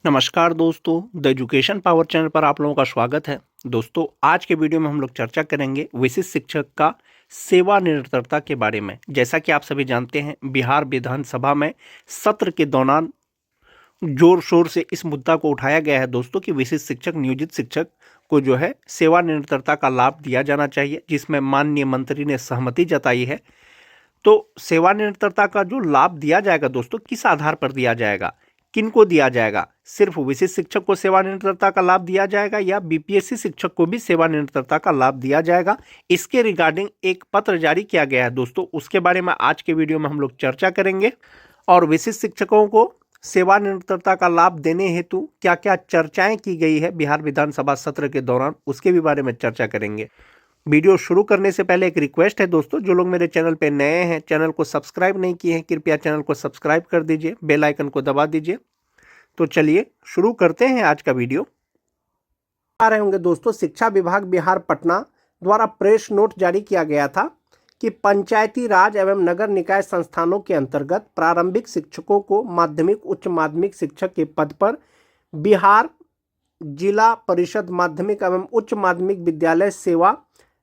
नमस्कार दोस्तों, the education power channel पर आप लोगों का स्वागत है। दोस्तों, आज के वीडियो में हम लोग चर्चा करेंगे विशिष्ट शिक्षक का सेवा निरंतरता के बारे में। जैसा कि आप सभी जानते हैं, बिहार विधानसभा में सत्र के दौरान जोर शोर से इस मुद्दा को उठाया गया है दोस्तों कि विशिष्ट शिक्षक, नियोजित शिक्षक को जो है सेवा निरंतरता का लाभ दिया जाना चाहिए, जिसमें माननीय मंत्री ने सहमति जताई है। तो सेवा निरंतरता का जो लाभ दिया जाएगा दोस्तों, किस आधार पर दिया जाएगा, किनको दिया जाएगा? सिर्फ विशिष्ट शिक्षक को सेवा निरंतरता का लाभ दिया जाएगा या बीपीएससी शिक्षक को भी सेवा निरंतरता का लाभ दिया जाएगा? इसके रिगार्डिंग एक पत्र जारी किया गया है दोस्तों, उसके बारे में आज के वीडियो में हम लोग चर्चा करेंगे। और विशिष्ट शिक्षकों को सेवा निरंतरता का लाभ देने हेतु क्या क्या चर्चाएं की गई है बिहार विधानसभा सत्र के दौरान, उसके भी बारे में चर्चा करेंगे। वीडियो शुरू करने से पहले एक रिक्वेस्ट है दोस्तों, जो लोग मेरे चैनल पे नए हैं, चैनल को सब्सक्राइब नहीं किए हैं, कृपया चैनल को सब्सक्राइब कर दीजिए, बेल आइकन को दबा दीजिए। तो चलिए शुरू करते हैं आज का वीडियो। आ रहे होंगे दोस्तों, शिक्षा विभाग बिहार पटना द्वारा प्रेस नोट जारी किया गया था कि पंचायती राज एवं नगर निकाय संस्थानों के अंतर्गत प्रारंभिक शिक्षकों को माध्यमिक उच्च माध्यमिक शिक्षक के पद पर बिहार जिला परिषद माध्यमिक एवं उच्च माध्यमिक विद्यालय सेवा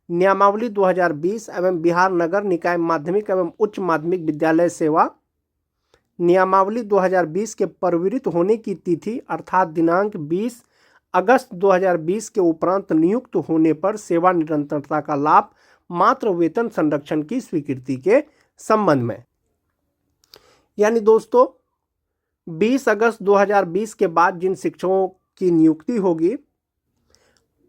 नियमावली 2020 एवं बिहार नगर निकाय माध्यमिक एवं उच्च माध्यमिक विद्यालय सेवा नियमावली 2020 के परिवर्तित होने की तिथि अर्थात दिनांक 20 अगस्त 2020 के उपरांत नियुक्त होने पर सेवा निरंतरता का लाभ मात्र वेतन संरक्षण की स्वीकृति के संबंध में। यानी दोस्तों, 20 अगस्त 2020 के बाद जिन शिक्षकों की नियुक्ति होगी,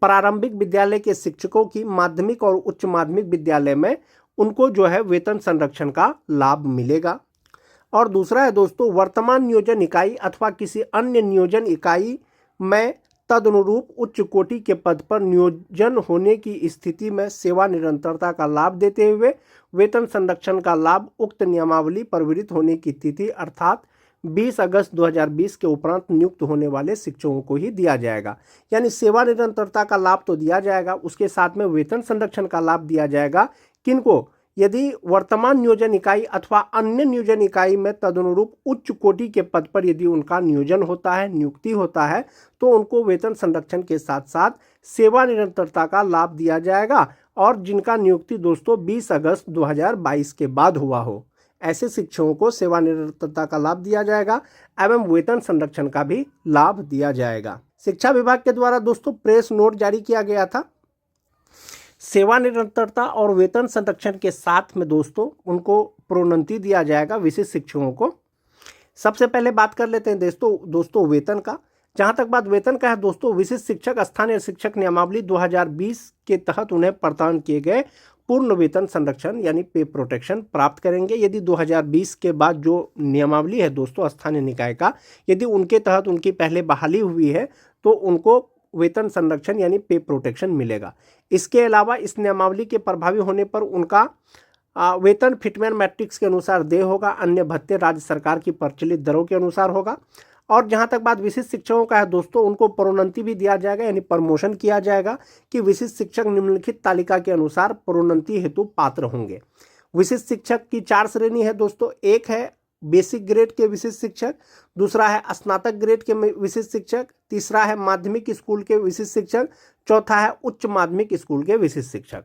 प्रारंभिक विद्यालय के शिक्षकों की माध्यमिक और उच्च माध्यमिक विद्यालय में, उनको जो है वेतन संरक्षण का लाभ मिलेगा। और दूसरा है दोस्तों, वर्तमान नियोजन इकाई अथवा किसी अन्य नियोजन इकाई में तदनुरूप उच्च कोटि के पद पर नियोजन होने की स्थिति में सेवा निरंतरता का लाभ देते हुए वेतन संरक्षण का लाभ उक्त नियमावली परिवर्तित होने की तिथि अर्थात 20 अगस्त 2020 के उपरांत नियुक्त होने वाले शिक्षकों को ही दिया जाएगा। यानी सेवा निरंतरता का लाभ तो दिया जाएगा, उसके साथ में वेतन संरक्षण का लाभ दिया जाएगा। किनको? यदि वर्तमान नियोजन इकाई अथवा अन्य नियोजन इकाई में तदनुरूप उच्च कोटि के पद पर यदि उनका नियोजन होता है, नियुक्ति होता है, तो उनको वेतन संरक्षण के साथ साथ सेवा निरंतरता का लाभ दिया जाएगा। और जिनका नियुक्ति दोस्तों 20 अगस्त 2022 के बाद हुआ हो, ऐसे शिक्षकों को सेवा निरंतरता का लाभ दिया जाएगा एवं वेतन संरक्षण का भी लाभ दिया जाएगा। शिक्षा विभाग के द्वारा दोस्तों प्रेस नोट जारी किया गया था। सेवा निरंतरता और वेतन संरक्षण के साथ में दोस्तों उनको प्रोन्नति दिया जाएगा विशिष्ट शिक्षकों को। सबसे पहले बात कर लेते हैं दोस्तों वेतन का। जहां तक बात वेतन का है दोस्तों, विशिष्ट शिक्षक स्थानीय शिक्षक नियमावली 2020 के तहत उन्हें प्रदान किए गए पूर्ण वेतन संरक्षण यानी पे प्रोटेक्शन प्राप्त करेंगे। यदि 2020 के बाद जो नियमावली है दोस्तों स्थानीय निकाय का, यदि उनके तहत उनकी पहले बहाली हुई है तो उनको वेतन संरक्षण यानी पे प्रोटेक्शन मिलेगा। इसके अलावा इस नियमावली के प्रभावी होने पर उनका वेतन फिटमेन मैट्रिक्स के अनुसार देय होगा, अन्य भत्ते राज्य सरकार की प्रचलित दरों के अनुसार होगा। और जहां तक बात विशिष्ट शिक्षकों का है दोस्तों, उनको प्रोन्नति भी दिया जाएगा यानी प्रमोशन किया जाएगा कि विशिष्ट शिक्षक निम्नलिखित तालिका के अनुसार प्रोन्नति हेतु पात्र होंगे। विशिष्ट शिक्षक की 4 श्रेणी है दोस्तों। एक है बेसिक ग्रेड के विशिष्ट शिक्षक, दूसरा है स्नातक ग्रेड के विशिष्ट शिक्षक, तीसरा है माध्यमिक स्कूल के विशिष्ट शिक्षक, चौथा है उच्च माध्यमिक स्कूल के विशिष्ट शिक्षक।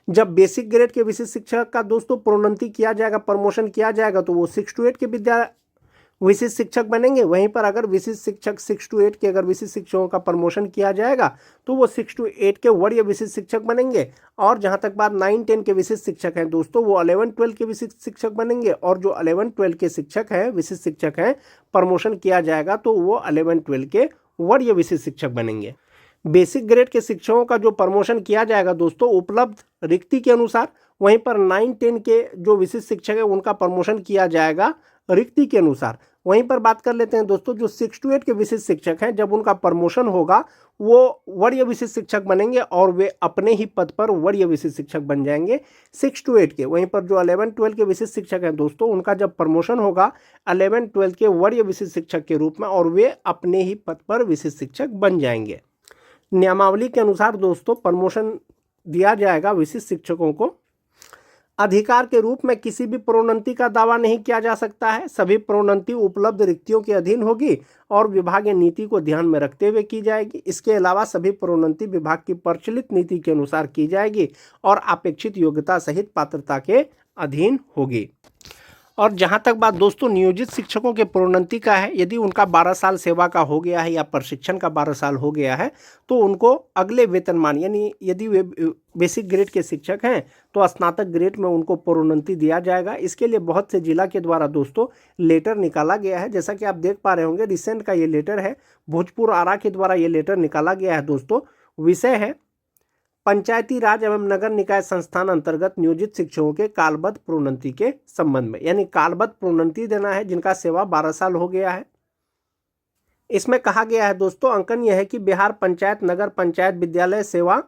जब बेसिक ग्रेड के विशिष्ट शिक्षक का दोस्तों प्रोन्नति किया जाएगा, प्रमोशन किया जाएगा, तो वो 6 to 8 के विशिष्ट शिक्षक बनेंगे। वहीं पर अगर विशिष्ट शिक्षक 6 to 8 के अगर विशिष्ट शिक्षकों का प्रमोशन किया जाएगा तो वो 6 to 8 के वरीय विशिष्ट शिक्षक बनेंगे। और जहां तक बात 9-10 के विशिष्ट शिक्षक हैं दोस्तों, वो 11-12 के विशिष्ट शिक्षक बनेंगे। और जो 11-12 के शिक्षक हैं, विशिष्ट शिक्षक हैं, प्रमोशन किया जाएगा तो वो 11-12 के वरीय विशिष्ट शिक्षक बनेंगे। बेसिक ग्रेड के शिक्षकों का जो प्रमोशन किया जाएगा दोस्तों उपलब्ध रिक्ति के अनुसार, वहीं पर 9-10 के जो विशिष्ट शिक्षक है उनका प्रमोशन किया जाएगा रिक्ति के अनुसार। वहीं पर बात कर लेते हैं दोस्तों, जो 6 to 8 के विशिष्ट शिक्षक हैं, जब उनका प्रमोशन होगा वो वरीय विशिष्ट शिक्षक बनेंगे और वे अपने ही पद पर वरीय विशिष्ट शिक्षक बन जाएंगे 6 to 8 के। वहीं पर जो 11-12 के विशिष्ट शिक्षक हैं दोस्तों, उनका जब प्रमोशन होगा 11-12 के वरीय विशिष्ट शिक्षक के रूप में और वे अपने ही पद पर विशिष्ट शिक्षक बन जाएंगे। नियमावली के अनुसार दोस्तों प्रमोशन दिया जाएगा विशिष्ट शिक्षकों को। अधिकार के रूप में किसी भी प्रोन्नति का दावा नहीं किया जा सकता है। सभी प्रोन्नति उपलब्ध रिक्तियों के अधीन होगी और विभागीय नीति को ध्यान में रखते हुए की जाएगी। इसके अलावा सभी प्रोन्नति विभाग की प्रचलित नीति के अनुसार की जाएगी और अपेक्षित योग्यता सहित पात्रता के अधीन होगी। और जहाँ तक बात दोस्तों नियोजित शिक्षकों के प्रोन्नति का है, यदि उनका 12 साल सेवा का हो गया है या प्रशिक्षण का 12 साल हो गया है तो उनको अगले वेतनमान, यानी यदि वे बेसिक ग्रेड के शिक्षक हैं तो स्नातक ग्रेड में उनको प्रोन्नति दिया जाएगा। इसके लिए बहुत से जिला के द्वारा दोस्तों लेटर निकाला गया है। जैसा कि आप देख पा रहे होंगे, रिसेंट का ये लेटर है, भोजपुर आरा के द्वारा ये लेटर निकाला गया है दोस्तों। विषय है पंचायती राज एवं नगर निकाय संस्थान अंतर्गत नियोजित शिक्षकों के कालबद्ध प्रोन्नति के संबंध में, यानी कालबद्ध प्रोन्नति देना है जिनका सेवा 12 साल हो गया है। इसमें कहा गया है दोस्तों, अंकन यह है कि बिहार पंचायत नगर पंचायत विद्यालय सेवा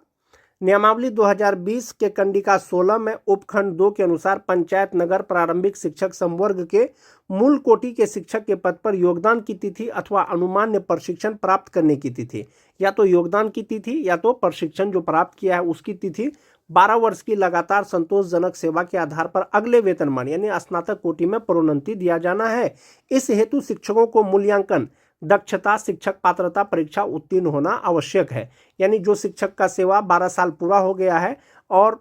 नियमावली 2020 के कंडिका 16 में उपखंड 2 के अनुसार पंचायत नगर प्रारंभिक शिक्षक संवर्ग के मूल कोटि के शिक्षक के पद पर योगदान की तिथि अथवा अनुमान्य प्रशिक्षण प्राप्त करने की तिथि, या तो योगदान की तिथि या तो प्रशिक्षण जो प्राप्त किया है उसकी तिथि 12 वर्ष की लगातार संतोषजनक सेवा के आधार पर अगले वेतनमान यानी स्नातक कोटि में प्रोन्नति दिया जाना है। इस हेतु शिक्षकों को मूल्यांकन दक्षता शिक्षक पात्रता परीक्षा उत्तीर्ण होना आवश्यक है। यानी जो शिक्षक का सेवा 12 साल पूरा हो गया है और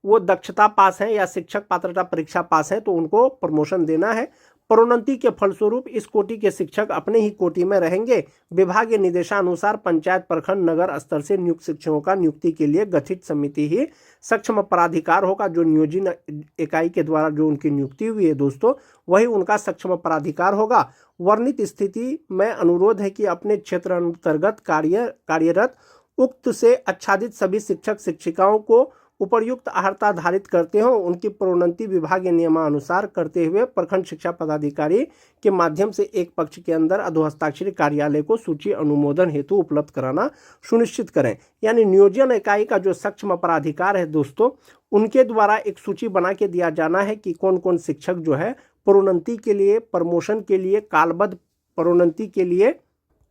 वो दक्षता पास है या शिक्षक पात्रता परीक्षा पास है तो उनको प्रमोशन देना है। प्रोन्नति के फलस्वरूप इस कोटि के शिक्षक अपने ही कोटि में रहेंगे। विभागीय निर्देशानुसार पंचायत प्रखंड नगर स्तर से नियुक्त शिक्षकों का नियुक्ति के लिए गठित समिति ही सक्षम प्राधिकार होगा। जो नियोजन इकाई के द्वारा जो उनकी नियुक्ति हुई है दोस्तों, वही उनका सक्षम प्राधिकार होगा। वर्णित स्थिति में अनुरोध है कि अपने क्षेत्र अंतर्गत कार्यरत उक्त से आच्छादित सभी शिक्षक शिक्षिकाओं को उपर्युक्त अर्हता धारित करते हों उनकी प्रोन्नति विभागीय नियमानुसार करते हुए प्रखंड शिक्षा पदाधिकारी के माध्यम से एक पक्ष के अंदर अधोहस्ताक्षरी कार्यालय को सूची अनुमोदन हेतु उपलब्ध कराना सुनिश्चित करें। यानी नियोजन इकाई का जो सक्षम प्राधिकार है दोस्तों, उनके द्वारा एक सूची बना के दिया जाना है कि कौन कौन शिक्षक जो है प्रोन्नति के लिए, प्रमोशन के लिए, कालबद्ध प्रोन्नति के लिए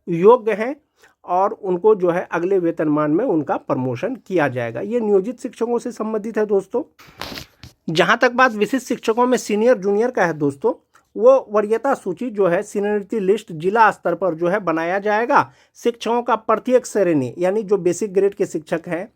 योग्य हैं और उनको जो है अगले वेतनमान में उनका प्रमोशन किया जाएगा। ये नियोजित शिक्षकों से संबंधित है दोस्तों। जहाँ तक बात विशिष्ट शिक्षकों में सीनियर जूनियर का है दोस्तों, वो वरीयता सूची जो है सीनियरिटी लिस्ट जिला स्तर पर जो है बनाया जाएगा। शिक्षकों का प्रत्येक श्रेणी यानी जो बेसिक ग्रेड के शिक्षक हैं,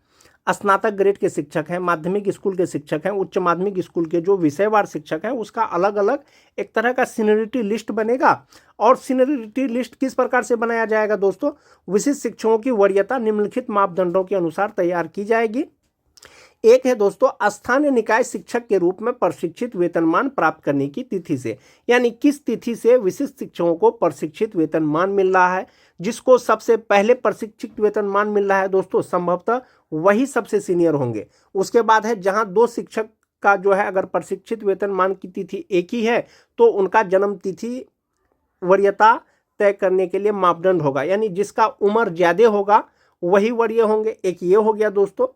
स्नातक ग्रेड के शिक्षक हैं, माध्यमिक स्कूल के शिक्षक हैं, उच्च माध्यमिक स्कूल के जो विषयवार शिक्षक हैं, उसका अलग अलग एक तरह का सीनियरिटी लिस्ट बनेगा। और सीनियरिटी लिस्ट किस प्रकार से बनाया जाएगा दोस्तों? विशिष्ट शिक्षकों की वरीयता निम्नलिखित मापदंडों के अनुसार तैयार की जाएगी। एक है दोस्तों स्थानीय निकाय शिक्षक के रूप में प्रशिक्षित वेतनमान प्राप्त करने की तिथि से, यानी किस तिथि से विशिष्ट शिक्षकों को प्रशिक्षित वेतनमान मिल रहा है। जिसको सबसे पहले प्रशिक्षित वेतनमान मिल रहा है दोस्तों, संभवतः वही सबसे सीनियर होंगे। उसके बाद है जहां 2 शिक्षक का जो है अगर प्रशिक्षित वेतनमान की तिथि एक ही है तो उनका जन्म तिथि वरीयता तय करने के लिए मापदंड होगा, यानी जिसका उम्र ज्यादा होगा वही वरीय होंगे। एक ये हो गया दोस्तों।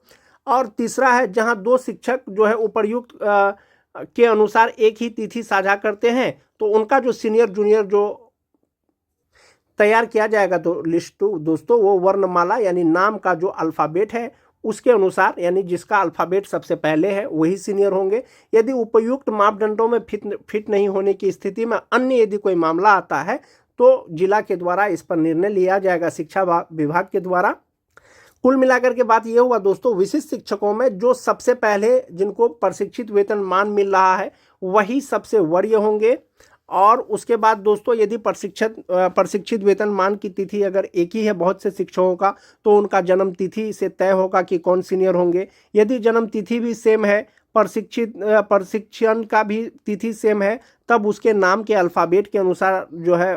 और तीसरा है जहां 2 शिक्षक जो है उपर्युक्त के अनुसार एक ही तिथि साझा करते हैं तो उनका जो सीनियर जूनियर जो तैयार किया जाएगा तो लिस्ट दोस्तों, वो वर्णमाला यानी नाम का जो अल्फ़ाबेट है उसके अनुसार, यानी जिसका अल्फ़ाबेट सबसे पहले है वही सीनियर होंगे। यदि उपयुक्त मापदंडों में फिट नहीं होने की स्थिति में अन्य यदि कोई मामला आता है तो जिला के द्वारा इस पर निर्णय लिया जाएगा, शिक्षा विभाग के द्वारा। कुल मिलाकर के बात यह हुआ दोस्तों, विशिष्ट शिक्षकों में जो सबसे पहले जिनको प्रशिक्षित वेतनमान मिल रहा है वही सबसे वरीय होंगे। और उसके बाद दोस्तों यदि प्रशिक्षित वेतनमान की तिथि अगर एक ही है बहुत से शिक्षकों का तो उनका जन्म तिथि से तय होगा कि कौन सीनियर होंगे। यदि जन्म तिथि भी सेम है, प्रशिक्षण का भी तिथि सेम है, तब उसके नाम के अल्फ़ाबेट के अनुसार जो है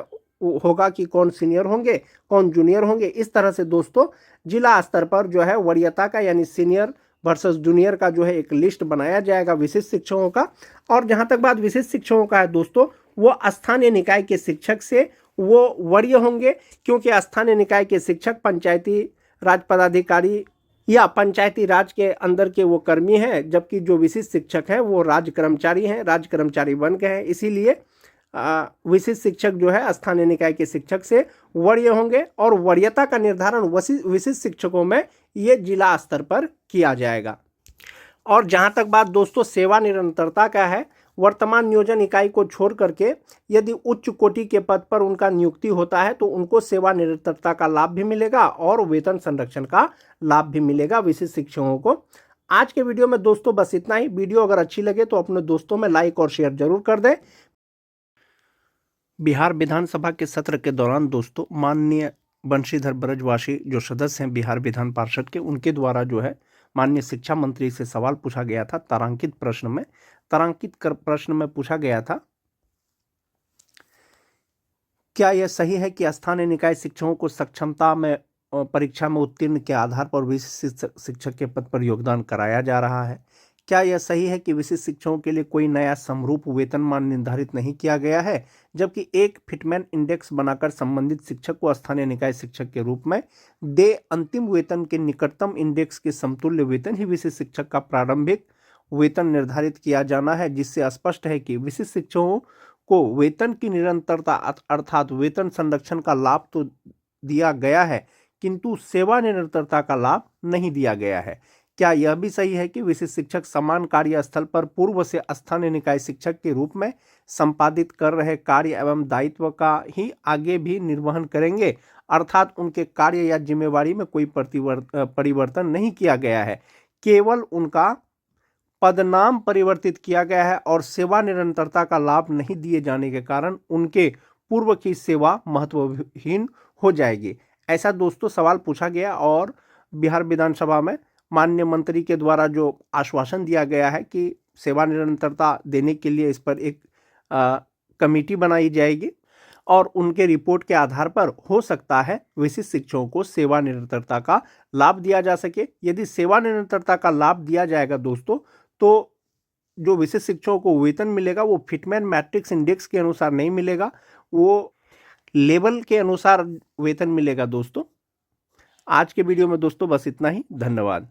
होगा कि कौन सीनियर होंगे कौन जूनियर होंगे। इस तरह से दोस्तों जिला स्तर पर जो है वरीयता का यानी सीनियर वर्सेस जूनियर का जो है एक लिस्ट बनाया जाएगा विशिष्ट शिक्षकों का। और जहां तक बात विशिष्ट शिक्षकों का है दोस्तों, वो स्थानीय निकाय के शिक्षक से वो वरीय होंगे, क्योंकि स्थानीय निकाय के शिक्षक पंचायती राज पदाधिकारी या पंचायती राज के अंदर के वो कर्मी हैं, जबकि जो विशिष्ट शिक्षक हैं वो राज्य कर्मचारी हैं, राज्य कर्मचारी बन गए हैं। इसीलिए विशिष्ट शिक्षक जो है स्थानीय निकाय के शिक्षक से वरीय होंगे और वरीयता का निर्धारण विशिष्ट शिक्षकों में ये जिला स्तर पर किया जाएगा। और जहां तक बात दोस्तों सेवा निरंतरता का है, वर्तमान नियोजन इकाई को छोड़ करके यदि उच्च कोटि के पद पर उनका नियुक्ति होता है तो उनको सेवा निरंतरता का लाभ भी मिलेगा और वेतन संरक्षण का लाभ भी मिलेगा विशिष्ट शिक्षकों को। आज के वीडियो में दोस्तों बस इतना ही। वीडियो अगर अच्छी लगे तो अपने दोस्तों में लाइक और शेयर जरूर कर दें। बिहार विधानसभा के सत्र के दौरान दोस्तों माननीय बंशीधर ब्रजवासी जो सदस्य हैं बिहार विधान पार्षद के, उनके द्वारा जो है माननीय शिक्षा मंत्री से सवाल पूछा गया था। तारांकित प्रश्न में पूछा गया था, क्या यह सही है कि स्थानीय निकाय शिक्षकों को सक्षमता में परीक्षा में उत्तीर्ण के आधार पर विशिष्ट शिक्षक के पद पर योगदान कराया जा रहा है? क्या यह सही है कि विशिष्ट शिक्षकों के लिए कोई नया समरूप वेतनमान निर्धारित नहीं किया गया है, जबकि एक फिटमैन इंडेक्स बनाकर संबंधित शिक्षक को स्थानीय निकाय शिक्षक के रूप में दे अंतिम वेतन के निकटतम इंडेक्स के समतुल्य वेतन ही विशिष्ट शिक्षक का प्रारंभिक वेतन निर्धारित किया जाना है, जिससे स्पष्ट है कि विशिष्ट शिक्षकों को वेतन की निरंतरता अर्थात वेतन संरक्षण का लाभ तो दिया गया है किंतु सेवा निरंतरता का लाभ नहीं दिया गया है। क्या यह भी सही है कि विशिष्ट शिक्षक समान कार्यस्थल पर पूर्व से स्थानीय निकाय शिक्षक के रूप में संपादित कर रहे कार्य एवं दायित्व का ही आगे भी निर्वहन करेंगे, अर्थात उनके कार्य या जिम्मेवारी में कोई परिवर्तन नहीं किया गया है, केवल उनका पदनाम परिवर्तित किया गया है और सेवा निरंतरता का लाभ नहीं दिए जाने के कारण उनके पूर्व की सेवा महत्वहीन हो जाएगी? ऐसा दोस्तों सवाल पूछा गया और बिहार विधानसभा में माननीय मंत्री के द्वारा जो आश्वासन दिया गया है कि सेवा निरंतरता देने के लिए इस पर एक कमेटी बनाई जाएगी और उनके रिपोर्ट के आधार पर हो सकता है विशिष्ट शिक्षकों को सेवा निरंतरता का लाभ दिया जा सके। यदि सेवा निरंतरता का लाभ दिया जाएगा दोस्तों तो जो विशिष्ट शिक्षकों को वेतन मिलेगा वो फिटमैन मैट्रिक्स इंडेक्स के अनुसार नहीं मिलेगा, वो लेवल के अनुसार वेतन मिलेगा दोस्तों। आज के वीडियो में दोस्तों बस इतना ही। धन्यवाद।